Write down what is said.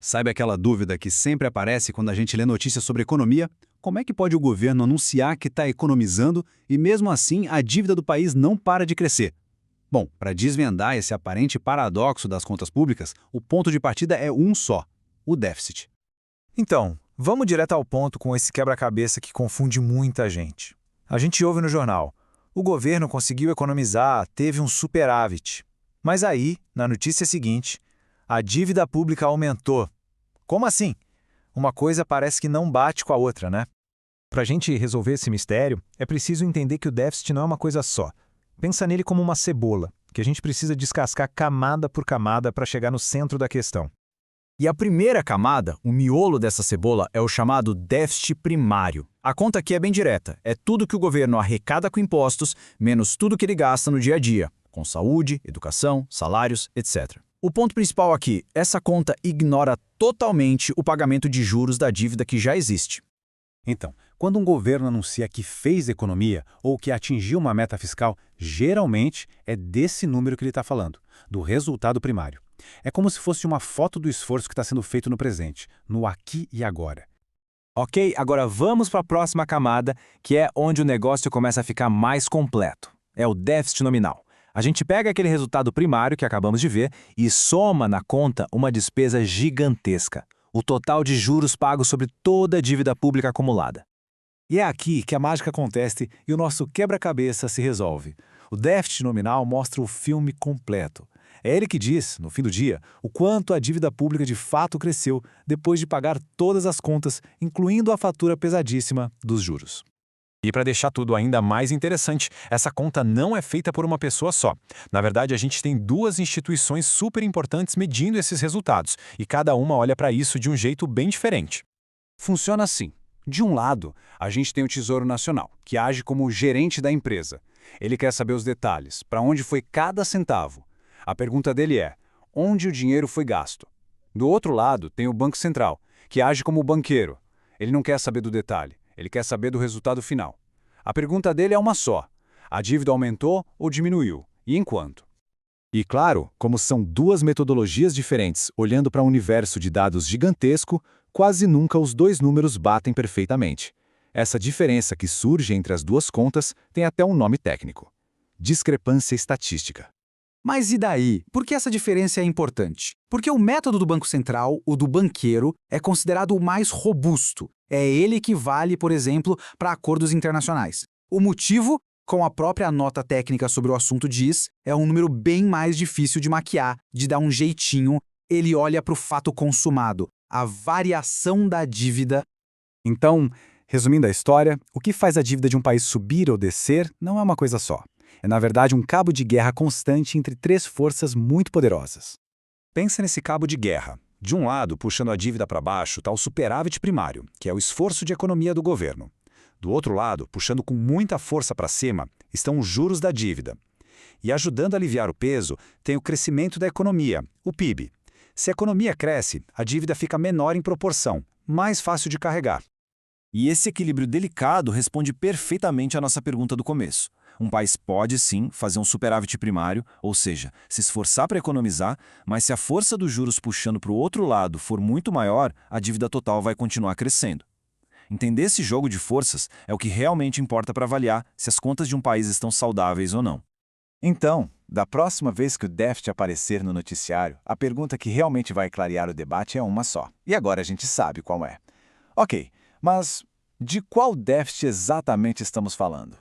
Sabe aquela dúvida que sempre aparece quando a gente lê notícias sobre economia? Como é que pode o governo anunciar que está economizando e, mesmo assim, a dívida do país não para de crescer? Bom, para desvendar esse aparente paradoxo das contas públicas, o ponto de partida é um só: o déficit. Então, vamos direto ao ponto com esse quebra-cabeça que confunde muita gente. A gente ouve no jornal: o governo conseguiu economizar, teve um superávit. Mas aí, na notícia seguinte, a dívida pública aumentou. Como assim? Uma coisa parece que não bate com a outra, né? Para a gente resolver esse mistério, é preciso entender que o déficit não é uma coisa só. Pensa nele como uma cebola, que a gente precisa descascar camada por camada para chegar no centro da questão. E a primeira camada, o miolo dessa cebola, é o chamado déficit primário. A conta aqui é bem direta, é tudo que o governo arrecada com impostos, menos tudo que ele gasta no dia a dia, com saúde, educação, salários, etc. O ponto principal aqui, essa conta ignora totalmente o pagamento de juros da dívida que já existe. Então, quando um governo anuncia que fez economia ou que atingiu uma meta fiscal, geralmente é desse número que ele está falando, do resultado primário. É como se fosse uma foto do esforço que está sendo feito no presente, no aqui e agora. Ok, agora vamos para a próxima camada, que é onde o negócio começa a ficar mais completo. É o déficit nominal. A gente pega aquele resultado primário que acabamos de ver e soma na conta uma despesa gigantesca, o total de juros pagos sobre toda a dívida pública acumulada. E é aqui que a mágica acontece e o nosso quebra-cabeça se resolve. O déficit nominal mostra o filme completo. É ele que diz, no fim do dia, o quanto a dívida pública de fato cresceu depois de pagar todas as contas, incluindo a fatura pesadíssima dos juros. E para deixar tudo ainda mais interessante, essa conta não é feita por uma pessoa só. Na verdade, a gente tem duas instituições super importantes medindo esses resultados, e cada uma olha para isso de um jeito bem diferente. Funciona assim. De um lado, a gente tem o Tesouro Nacional, que age como o gerente da empresa. Ele quer saber os detalhes, para onde foi cada centavo. A pergunta dele é: onde o dinheiro foi gasto? Do outro lado, tem o Banco Central, que age como o banqueiro. Ele não quer saber do detalhe, ele quer saber do resultado final. A pergunta dele é uma só: a dívida aumentou ou diminuiu? E em quanto? E claro, como são duas metodologias diferentes, olhando para um universo de dados gigantesco, quase nunca os dois números batem perfeitamente. Essa diferença que surge entre as duas contas tem até um nome técnico: discrepância estatística. Mas e daí? Por que essa diferença é importante? Porque o método do Banco Central, o do banqueiro, é considerado o mais robusto. É ele que vale, por exemplo, para acordos internacionais. O motivo, como a própria nota técnica sobre o assunto diz, é um número bem mais difícil de maquiar, de dar um jeitinho. Ele olha para o fato consumado, a variação da dívida. Então, resumindo a história, o que faz a dívida de um país subir ou descer não é uma coisa só. É, na verdade, um cabo de guerra constante entre três forças muito poderosas. Pensa nesse cabo de guerra. De um lado, puxando a dívida para baixo, está o superávit primário, que é o esforço de economia do governo. Do outro lado, puxando com muita força para cima, estão os juros da dívida. E ajudando a aliviar o peso, tem o crescimento da economia, o PIB. Se a economia cresce, a dívida fica menor em proporção, mais fácil de carregar. E esse equilíbrio delicado responde perfeitamente à nossa pergunta do começo. Um país pode, sim, fazer um superávit primário, ou seja, se esforçar para economizar, mas se a força dos juros puxando para o outro lado for muito maior, a dívida total vai continuar crescendo. Entender esse jogo de forças é o que realmente importa para avaliar se as contas de um país estão saudáveis ou não. Então, da próxima vez que o déficit aparecer no noticiário, a pergunta que realmente vai clarear o debate é uma só. E agora a gente sabe qual é. Ok, mas de qual déficit exatamente estamos falando?